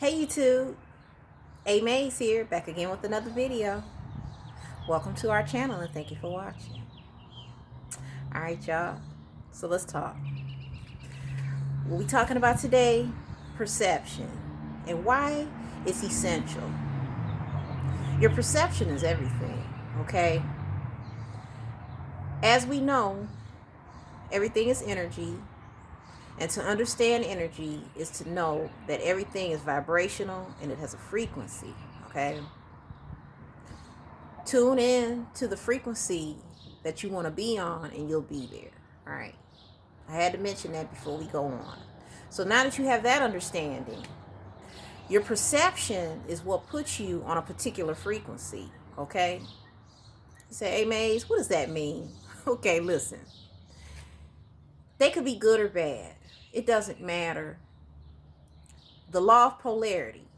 Hey YouTube, A.Maze here, back again with another video. Welcome to our channel and thank you for watching. Alright y'all, so let's talk. What we talking about today, perception, and why it's essential. Your perception is everything, okay? As we know, everything is energy, and to understand energy is to know that everything is vibrational and it has a frequency, okay? Tune in to the frequency that you want to be on and you'll be there. All right. I had to mention that before we go on. So now that you have that understanding, your perception is what puts you on a particular frequency. Okay. You say, hey, Maze, what does that mean? Okay, listen. They could be good or bad. It doesn't matter. The law of polarity.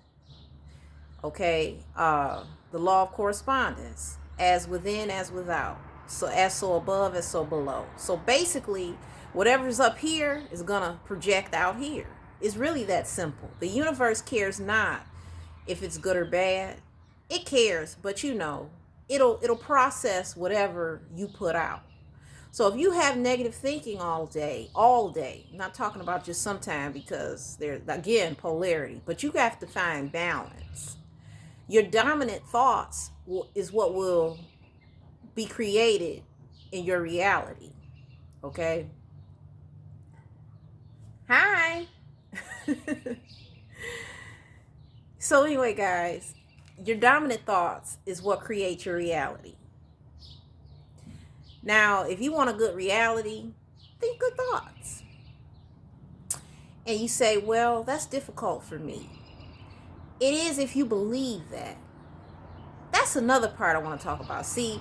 Okay. The law of correspondence, as within as without, so above as so below. So basically whatever's up here is gonna project out here. It's really that simple. The universe cares not if it's good or bad. It cares, but it'll process whatever you put out. So if you have negative thinking all day, I'm not talking about just sometime, because there's again polarity, but you have to find balance. Your dominant thoughts is what will be created in your reality. Okay? Hi. So anyway, guys, your dominant thoughts is what creates your reality. Now, if you want a good reality, think good thoughts. And you say, well, that's difficult for me. It is if you believe that. That's another part I want to talk about. See,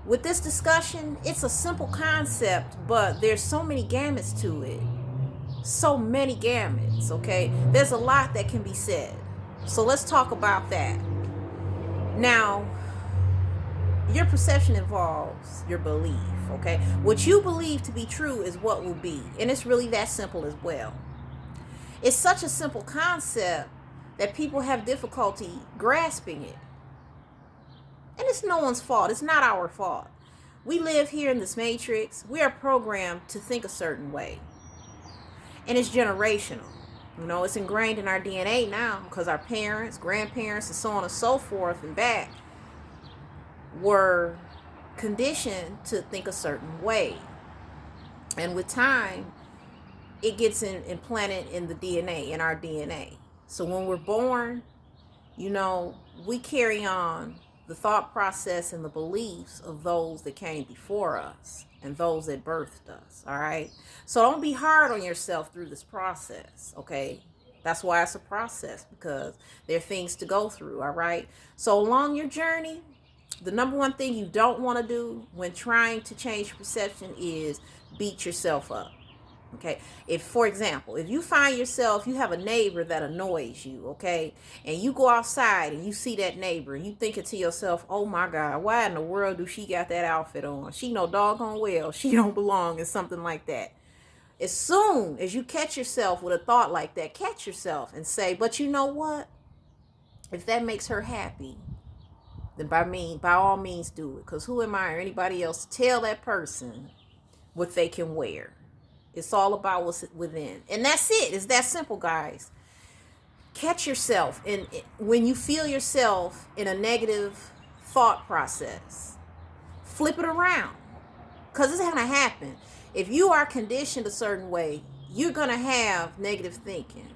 with this discussion, it's a simple concept, but there's so many gamuts to it. So many gamuts, okay? There's a lot that can be said. So let's talk about that. Now, your perception involves your belief, okay? What you believe to be true is what will be. And it's really that simple as well. It's such a simple concept that people have difficulty grasping it. And it's no one's fault. It's not our fault. We live here in this matrix. We are programmed to think a certain way. And it's generational. It's ingrained in our DNA now because our parents, grandparents, and so on and so forth and back were conditioned to think a certain way. And with time, it gets implanted in the DNA, in our DNA. So when we're born, we carry on the thought process and the beliefs of those that came before us and those that birthed us. All right. So don't be hard on yourself through this process. Okay. That's why it's a process, because there are things to go through. All right. So along your journey, the number one thing you don't want to do when trying to change your perception is beat yourself up. Okay. If, for example, if you find yourself, you have a neighbor that annoys you, okay, and you go outside and you see that neighbor and you thinking to yourself, oh my God, why in the world do she got that outfit on? She know doggone well she don't belong, and something like that. As soon as you catch yourself with a thought like that, catch yourself and say, but you know what? If that makes her happy, then by all means do it. Because who am I or anybody else to tell that person what they can wear? It's all about what's within. And that's it. It's that simple, guys. Catch yourself. And when you feel yourself in a negative thought process, flip it around. Because it's going to happen. If you are conditioned a certain way, you're going to have negative thinking.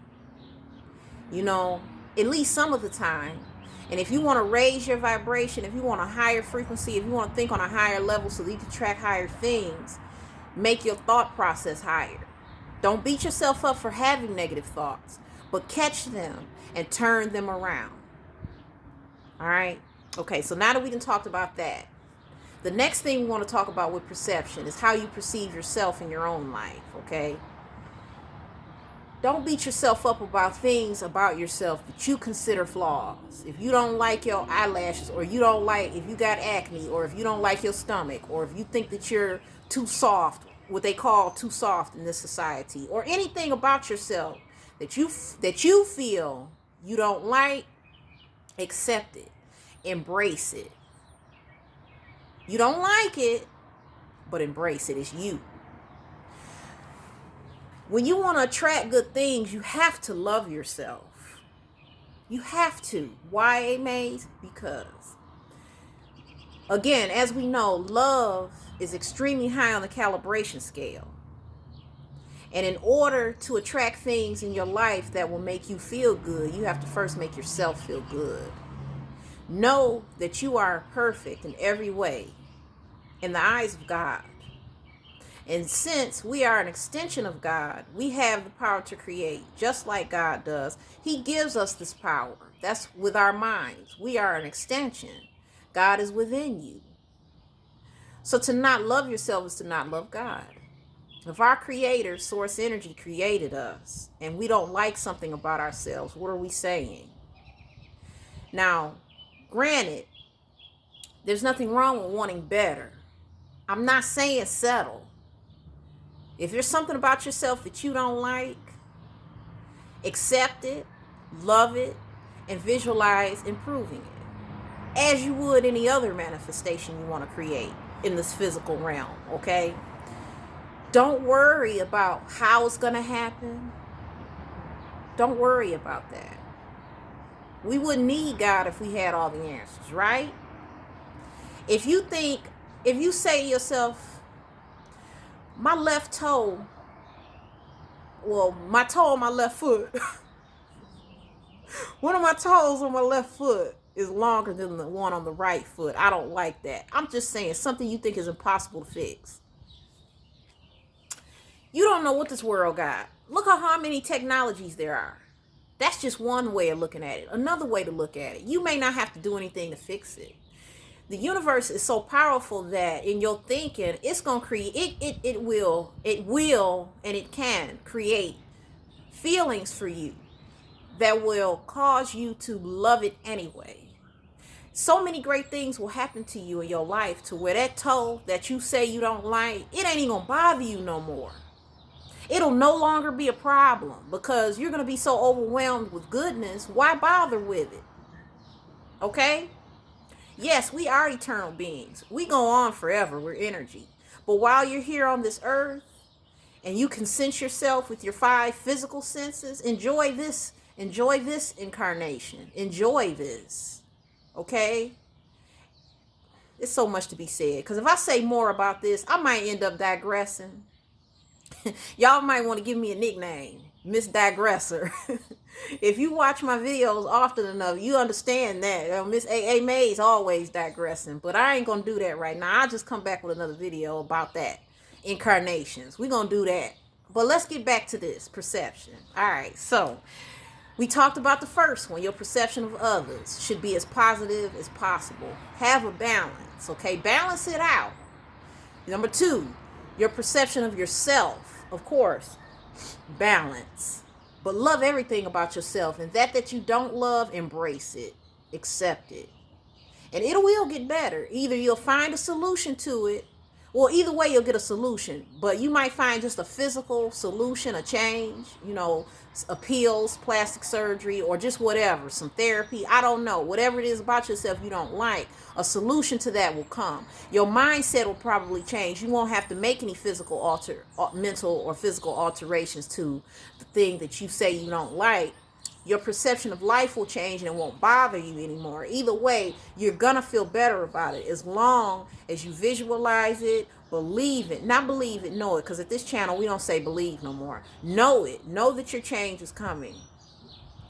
At least some of the time. And if you want to raise your vibration, if you want a higher frequency, if you want to think on a higher level so that you can track higher things, make your thought process higher. Don't beat yourself up for having negative thoughts, but catch them and turn them around. All right? Okay, so now that we done talked about that, the next thing we want to talk about with perception is how you perceive yourself in your own life, okay? Don't beat yourself up about things about yourself that you consider flaws. If you don't like your eyelashes, or if you got acne, or if you don't like your stomach, or if you think that you're too soft, what they call too soft in this society, or anything about yourself that you feel you don't like, accept it. Embrace it. You don't like it, but embrace it. It's you. When you want to attract good things, you have to love yourself. You have to. Why, A.Maze? Because, again, as we know, love is extremely high on the calibration scale. And in order to attract things in your life that will make you feel good, you have to first make yourself feel good. Know that you are perfect in every way in the eyes of God. And since we are an extension of God, we have the power to create just like God does. He gives us this power. That's with our minds. We are an extension. God is within you. So to not love yourself is to not love God. If our creator, source energy, created us and we don't like something about ourselves, what are we saying? Now, granted, there's nothing wrong with wanting better. I'm not saying settle. If there's something about yourself that you don't like, accept it, love it, and visualize improving it. As you would any other manifestation you want to create in this physical realm, okay? Don't worry about how it's going to happen. Don't worry about that. We wouldn't need God if we had all the answers, right? If you say to yourself, my left toe, well, my toe on my left foot, one of my toes on my left foot is longer than the one on the right foot. I don't like that. I'm just saying something you think is impossible to fix. You don't know what this world got. Look at how many technologies there are. That's just one way of looking at it. Another way to look at it, you may not have to do anything to fix it. The universe is so powerful that in your thinking, it's going to create, it will, and it can create feelings for you that will cause you to love it anyway. So many great things will happen to you in your life to where that toe that you say you don't like, it ain't even going to bother you no more. It'll no longer be a problem because you're going to be so overwhelmed with goodness. Why bother with it? Okay? Yes, we are eternal beings. We go on forever. We're energy. But while you're here on this earth and you can sense yourself with your 5 physical senses, enjoy this. Enjoy this incarnation. Enjoy this. Okay? It's so much to be said. Because if I say more about this, I might end up digressing. Y'all might want to give me a nickname, Miss Digressor. If you watch my videos often enough, you understand that Miss A.Maze always digressing. But I ain't going to do that right now. I'll just come back with another video about that. Incarnations. We're going to do that. But let's get back to this perception. All right. So we talked about the first one. Your perception of others should be as positive as possible. Have a balance. Okay. Balance it out. Number 2. Your perception of yourself, of course, balance. But love everything about yourself. And that you don't love, embrace it. Accept it. And it will get better. Either you'll find a solution to it. Well, either way, you'll get a solution. But you might find just a physical solution, a change, pills, plastic surgery, or just whatever, some therapy. I don't know. Whatever it is about yourself you don't like, a solution to that will come. Your mindset will probably change. You won't have to make any mental or physical alterations to the thing that you say you don't like. Your perception of life will change and it won't bother you anymore. Either way, you're going to feel better about it as long as you visualize it, believe it. Not believe it, know it. Because at this channel, we don't say believe no more. Know it. Know that your change is coming.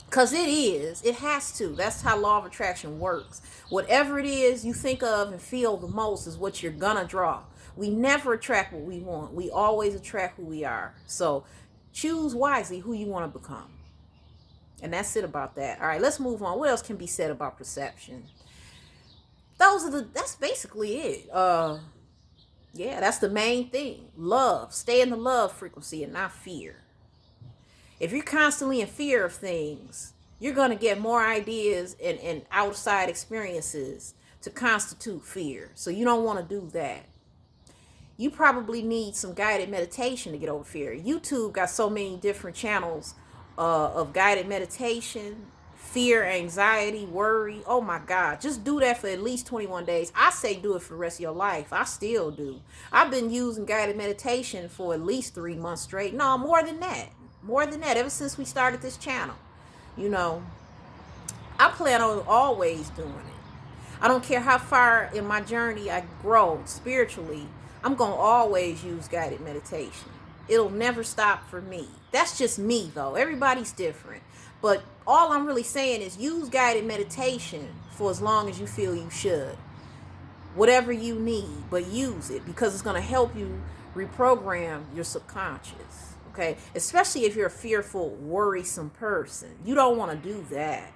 Because it is. It has to. That's how law of attraction works. Whatever it is you think of and feel the most is what you're going to draw. We never attract what we want. We always attract who we are. So choose wisely who you want to become. And that's it about that. All right, let's move on. What else can be said about perception? That's basically it. Yeah, that's the main thing. Love. Stay in the love frequency and not fear. If you're constantly in fear of things, you're going to get more ideas and outside experiences to constitute fear. So you don't want to do that. You probably need some guided meditation to get over fear. YouTube got so many different channels of guided meditation fear, anxiety, worry. Oh my God. Just do that for at least 21 days. I say do it for the rest of your life. I still do. I've been using guided meditation for at least 3 months straight. No, more than that. More than that. Ever since we started this channel. You know, I plan on always doing it. I don't care how far in my journey I grow spiritually, I'm going to always use guided meditation. It'll never stop for me. That's just me, though. Everybody's different. But all I'm really saying is use guided meditation for as long as you feel you should. Whatever you need, but use it because it's going to help you reprogram your subconscious. Okay? Especially if you're a fearful, worrisome person. You don't want to do that.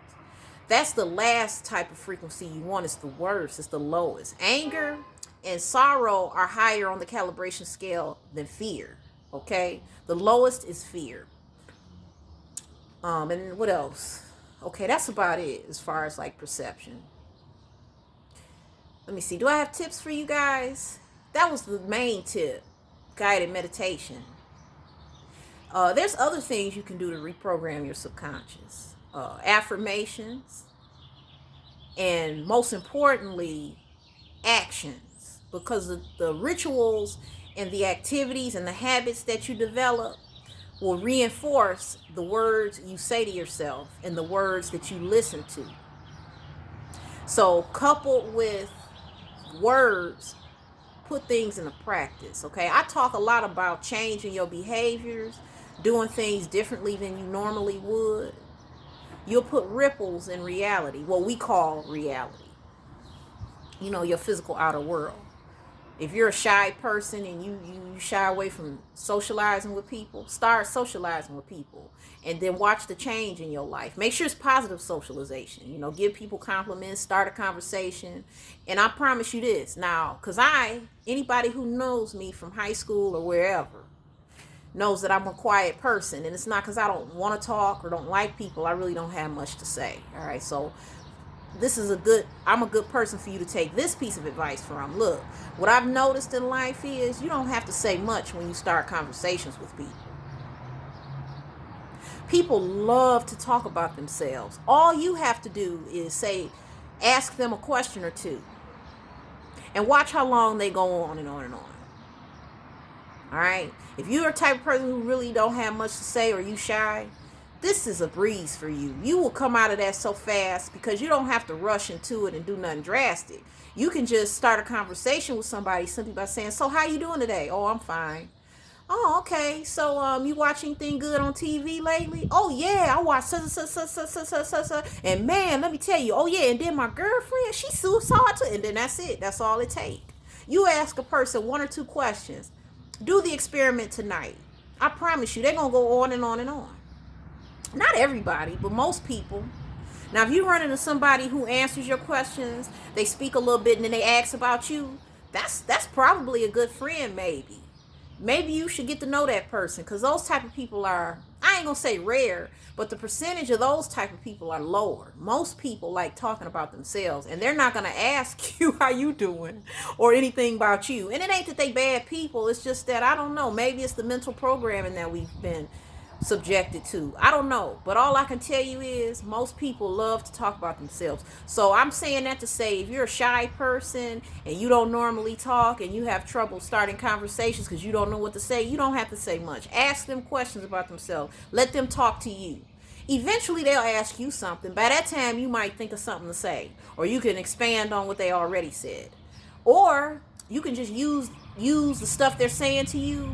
That's the last type of frequency you want. It's the worst. It's the lowest. Anger and sorrow are higher on the calibration scale than fear. Okay? The lowest is fear. And what else? Okay, that's about it as far as like perception. Let me see. Do I have tips for you guys? That was the main tip. Guided meditation. There's other things you can do to reprogram your subconscious. Affirmations. And most importantly, actions. Because the rituals and the activities and the habits that you develop will reinforce the words you say to yourself and the words that you listen to. So coupled with words, put things into practice. Okay, I talk a lot about changing your behaviors, doing things differently than you normally would. You'll put ripples in reality, what we call reality. You know, your physical outer world. If you're a shy person and you shy away from socializing with people, start socializing with people and then watch the change in your life. Make sure it's positive socialization. You know, give people compliments, start a conversation. And I promise you this now, because anybody who knows me from high school or wherever knows that I'm a quiet person. And it's not because I don't want to talk or don't like people. I really don't have much to say. All right. So I'm a good person for you to take this piece of advice from. Look, what I've noticed in life is you don't have to say much when you start conversations with people. People love to talk about themselves. All you have to do is ask them a question or two and watch how long they go on and on and on. All right. If you're a type of person who really don't have much to say or you shy, this is a breeze for you. You will come out of that so fast because you don't have to rush into it and do nothing drastic. You can just start a conversation with somebody simply by saying, so how you doing today? Oh, I'm fine. Oh, okay. So you watch anything good on TV lately? Oh, yeah, I watch and man, let me tell you. Oh, yeah, and then my girlfriend, she suicidal too. And then that's it. That's all it takes. You ask a person 1 or 2 questions. Do the experiment tonight. I promise you, they're going to go on and on and on. Not everybody, but most people. Now, if you run into somebody who answers your questions, they speak a little bit and then they ask about you, that's probably a good friend, maybe. Maybe you should get to know that person because those type of people are, I ain't going to say rare, but the percentage of those type of people are lower. Most people like talking about themselves and they're not going to ask you how you doing or anything about you. And it ain't that they bad people. It's just that, I don't know, maybe it's the mental programming that we've been subjected to. I don't know, but all I can tell you is most people love to talk about themselves. So I'm saying that to say, if you're a shy person and you don't normally talk and you have trouble starting conversations because you don't know what to say, you don't have to say much. Ask them questions about themselves. Let them talk to you. Eventually they'll ask you something. By that time you might think of something to say, or you can expand on what they already said, or you can just use the stuff they're saying to you,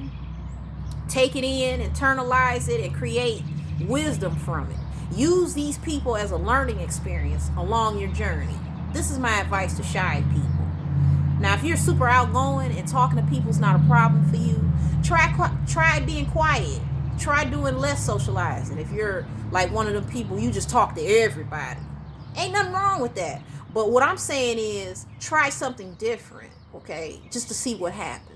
take it in, internalize it, and create wisdom from it. Use these people as a learning experience along your journey. This is my advice to shy people. Now, if you're super outgoing and talking to people is not a problem for you, try being quiet. Try doing less socializing. If you're like one of them people, you just talk to everybody. Ain't nothing wrong with that. But what I'm saying is try something different, okay? Just to see what happens.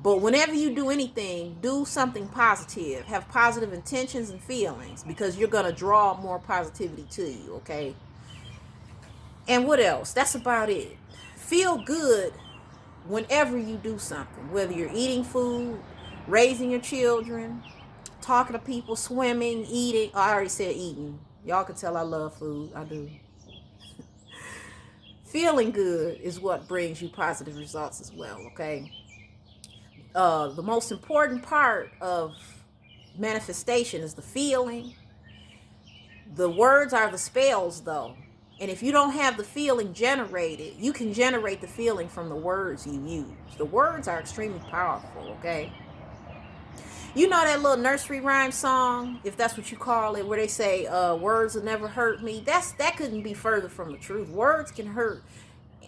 But whenever you do anything, do something positive. Have positive intentions and feelings because you're going to draw more positivity to you, okay? And what else? That's about it. Feel good whenever you do something, whether you're eating food, raising your children, talking to people, swimming, eating. I already said eating. Y'all can tell I love food. I do. Feeling good is what brings you positive results as well, okay? The most important part of manifestation is the feeling. The words are the spells, though. And if you don't have the feeling generated, you can generate the feeling from the words you use. The words are extremely powerful, okay? You know that little nursery rhyme song, if that's what you call it, where they say, words will never hurt me? That couldn't be further from the truth. Words can hurt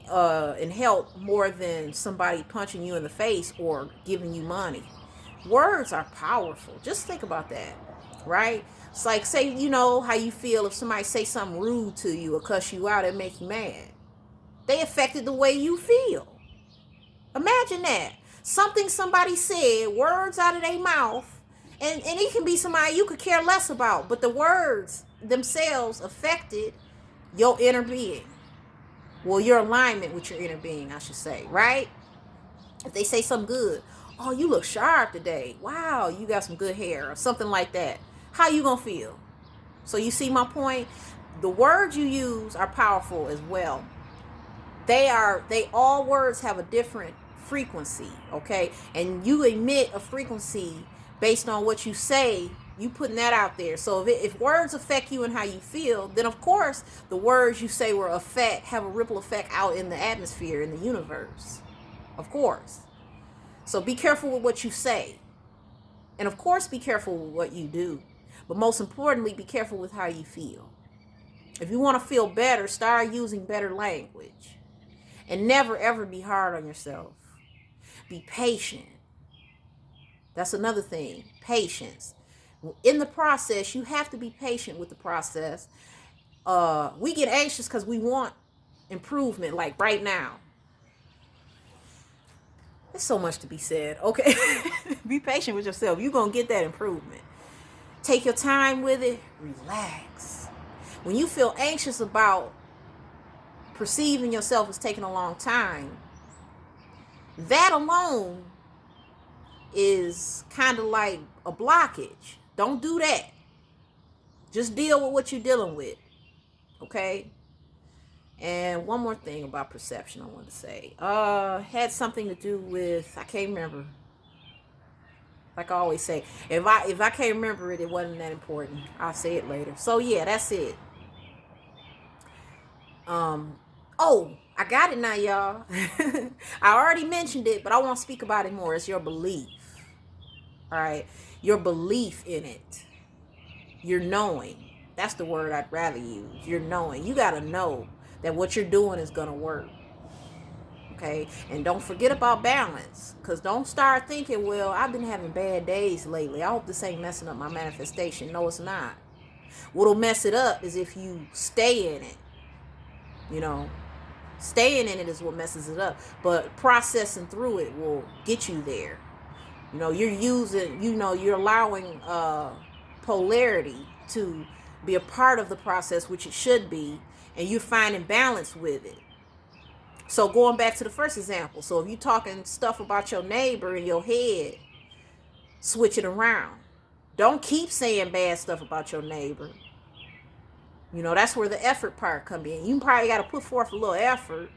and help more than somebody punching you in the face or giving you money. Words are powerful. Just think about that, right? It's like, say, you know how you feel if somebody say something rude to you or cuss you out and make you mad. They affected the way you feel. Imagine that. Something somebody said, words out of their mouth, and it can be somebody you could care less about, but the words themselves affected your inner being. Well, your alignment with your inner being, I should say, right? If they say something good, oh, you look sharp today. Wow, you got some good hair or something like that. How you gonna feel? So you see my point? The words you use are powerful as well. All words have a different frequency, okay? And you emit a frequency based on what you say. You putting that out there. So if words affect you and how you feel, then of course the words you say will have a ripple effect out in the atmosphere, in the universe. Of course. So be careful with what you say. And of course be careful with what you do. But most importantly, be careful with how you feel. If you want to feel better, start using better language. And never ever be hard on yourself. Be patient. That's another thing. Patience. In the process, you have to be patient with the process. We get anxious because we want improvement, like right now. There's so much to be said. Okay. Be patient with yourself. You're going to get that improvement. Take your time with it. Relax. When you feel anxious about perceiving yourself as taking a long time, that alone is kind of like a blockage. Don't do that. Just deal with what you're dealing with. Okay? And one more thing about perception I want to say. Had something to do with, I can't remember. Like I always say, if I can't remember it, it wasn't that important. I'll say it later. So yeah, that's it. Oh, I got it now, y'all. I already mentioned it, but I want to speak about it more. It's your belief. All right? Your belief in it. Your knowing. That's the word I'd rather use. Your knowing. You got to know that what you're doing is going to work. Okay? And don't forget about balance. Because don't start thinking, well, I've been having bad days lately. I hope this ain't messing up my manifestation. No, it's not. What'll mess it up is if you stay in it. You know, staying in it is what messes it up. But processing through it will get you there. You know, you're allowing polarity to be a part of the process, which it should be, and you're finding balance with it. So going back to the first example, so if you're talking stuff about your neighbor in your head, switch it around. Don't keep saying bad stuff about your neighbor. You know, that's where the effort part comes in. You probably got to put forth a little effort,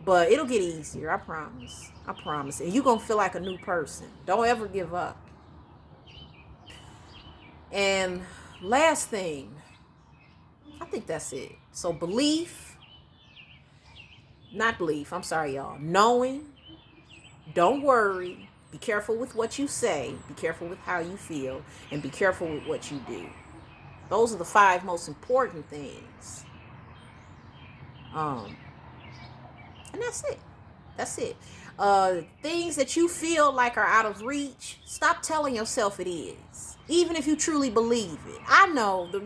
but it'll get easier. I promise. I promise. And you're going to feel like a new person. Don't ever give up. And last thing, I think that's it. So I'm sorry, y'all. Knowing, don't worry. Be careful with what you say. Be careful with how you feel. And be careful with what you do. Those are the 5 most important things. And that's it. That's it. Things that you feel like are out of reach, stop telling yourself it is. Even if you truly believe it. I know that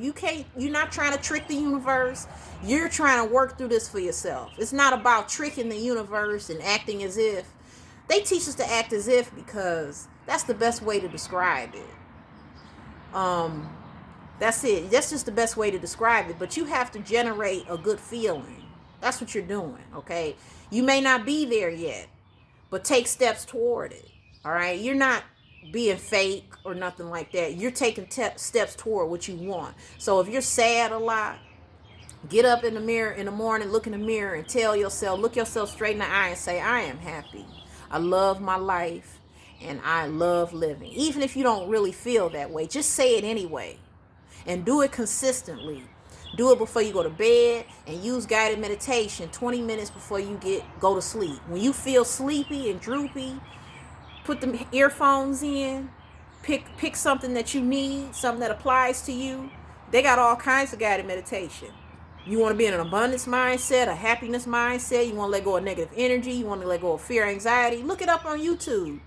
you're not trying to trick the universe. You're trying to work through this for yourself. It's not about tricking the universe and acting as if. They teach us to act as if because that's the best way to describe it. That's it. That's just the best way to describe it. But you have to generate a good feeling. That's what you're doing, okay? You may not be there yet, but take steps toward it, all right? You're not being fake or nothing like that. You're taking steps toward what you want. So if you're sad a lot, get up in the mirror in the morning, look in the mirror and tell yourself, look yourself straight in the eye and say, I am happy. I love my life and I love living. Even if you don't really feel that way, just say it anyway and do it consistently. Do it before you go to bed and use guided meditation 20 minutes before you go to sleep. When you feel sleepy and droopy, put the earphones in, pick something that you need, something that applies to you. They got all kinds of guided meditation. You want to be in an abundance mindset, a happiness mindset. You want to let go of negative energy. You want to let go of fear, anxiety. Look it up on YouTube.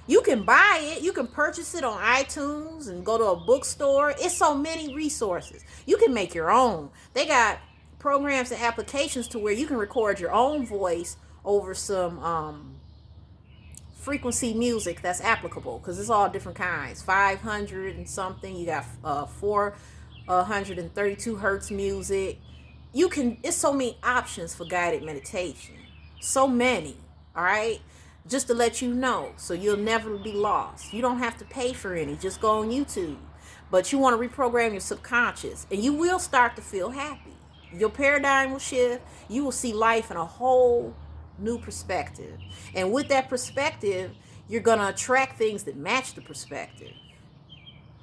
You can buy it. You can purchase it on iTunes and go to a bookstore. It's so many resources. You can make your own. They got programs and applications to where you can record your own voice over some frequency music that's applicable, because it's all different kinds. 500 and something. You got 432 hertz music. It's so many options for guided meditation. So many. All right. Just to let you know, so you'll never be lost. You don't have to pay for any. Just go on YouTube. But you want to reprogram your subconscious, and you will start to feel happy. Your paradigm will shift. You will see life in a whole new perspective. And with that perspective, you're going to attract things that match the perspective.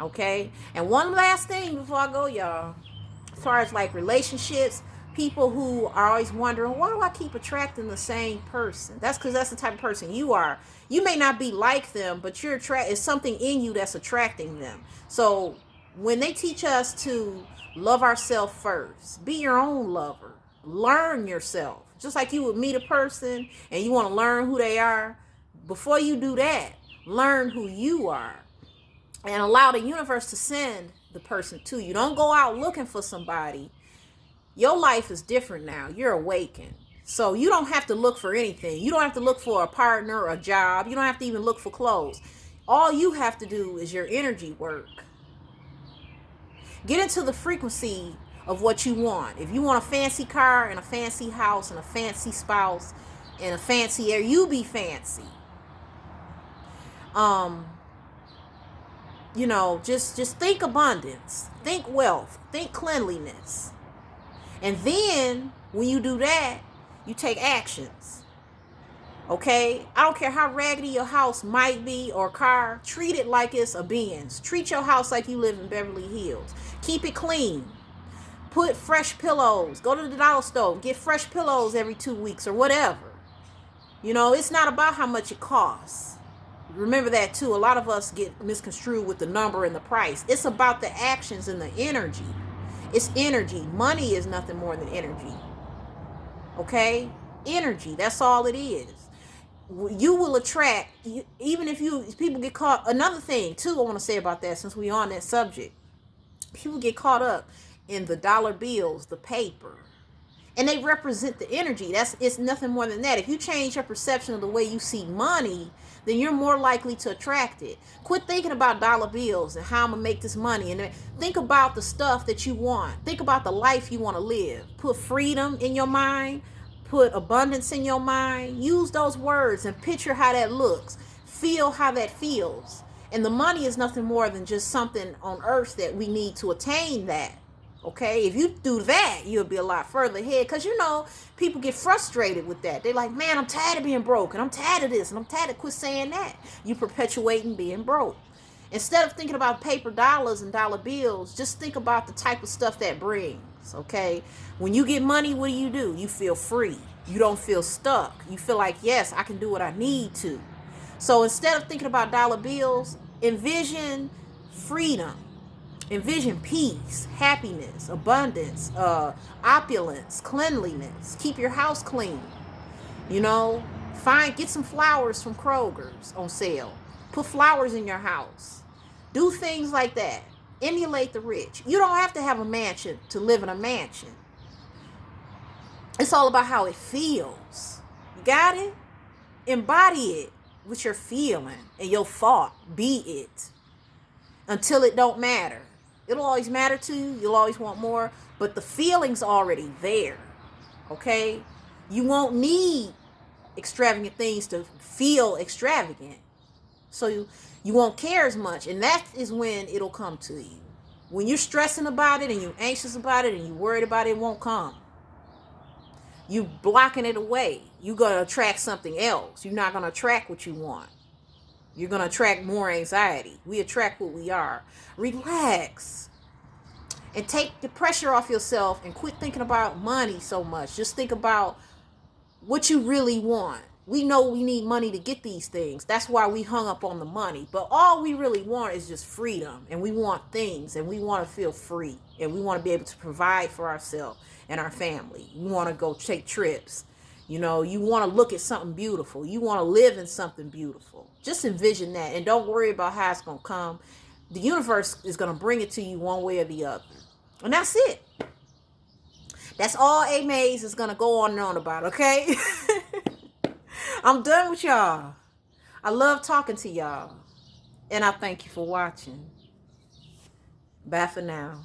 Okay? And one last thing before I go, y'all. As far as like relationships, people who are always wondering, why do I keep attracting the same person? That's because that's the type of person you are. You may not be like them, but it's something in you that's attracting them. So when they teach us to love ourselves first, be your own lover, learn yourself. Just like you would meet a person and you want to learn who they are, before you do that, learn who you are and allow the universe to send the person to you. Don't go out looking for somebody. Your life is different now. You're awakened. So you don't have to look for anything. You don't have to look for a partner or a job. You don't have to even look for clothes. All you have to do is your energy work. Get into the frequency of what you want. If you want a fancy car and a fancy house and a fancy spouse and a fancy air, you be fancy. Just think abundance, think wealth, think cleanliness. And then when you do that, you take actions. Okay? I don't care how raggedy your house might be or car, treat it like it's a Benz. Treat your house like you live in Beverly Hills. Keep it clean. Put fresh pillows. Go to the dollar store. Get fresh pillows every 2 weeks or whatever. It's not about how much it costs. Remember that too. A lot of us get misconstrued with the number and the price. It's about the actions and the energy. It's energy. Money is nothing more than energy. Okay? Energy. That's all it is. You will attract, even if people get caught. Another thing too I want to say about that, since we're on that subject. People get caught up in the dollar bills, the paper. And they represent the energy. It's nothing more than that. If you change your perception of the way you see money, then you're more likely to attract it. Quit thinking about dollar bills and how I'm going to make this money. And think about the stuff that you want. Think about the life you want to live. Put freedom in your mind. Put abundance in your mind. Use those words and picture how that looks. Feel how that feels. And the money is nothing more than just something on earth that we need to attain that. Okay, if you do that, you'll be a lot further ahead. Because, people get frustrated with that. They're like, man, I'm tired of being broke. And I'm tired of this. And I'm tired of quit saying that. You perpetuating being broke. Instead of thinking about paper dollars and dollar bills, just think about the type of stuff that brings. Okay, when you get money, what do? You feel free. You don't feel stuck. You feel like, yes, I can do what I need to. So instead of thinking about dollar bills, envision freedom. Envision peace, happiness, abundance, opulence, cleanliness. Keep your house clean. Get some flowers from Kroger's on sale. Put flowers in your house. Do things like that. Emulate the rich. You don't have to have a mansion to live in a mansion. It's all about how it feels. You got it? Embody it with your feeling and your thought. Be it. Until it don't matter. It'll always matter to you. You'll always want more. But the feeling's already there. Okay? You won't need extravagant things to feel extravagant. So you won't care as much. And that is when it'll come to you. When you're stressing about it and you're anxious about it and you're worried about it, it won't come. You blocking it away. You're going to attract something else. You're not going to attract what you want. You're going to attract more anxiety. We attract what we are. Relax. And take the pressure off yourself and quit thinking about money so much. Just think about what you really want. We know we need money to get these things. That's why we hung up on the money. But all we really want is just freedom. And we want things. And we want to feel free. And we want to be able to provide for ourselves and our family. We want to go take trips. You know, you want to look at something beautiful. You want to live in something beautiful. Just envision that. And don't worry about how it's going to come. The universe is going to bring it to you one way or the other. And that's it. That's all A.Maze is going to go on and on about, okay? I'm done with y'all. I love talking to y'all. And I thank you for watching. Bye for now.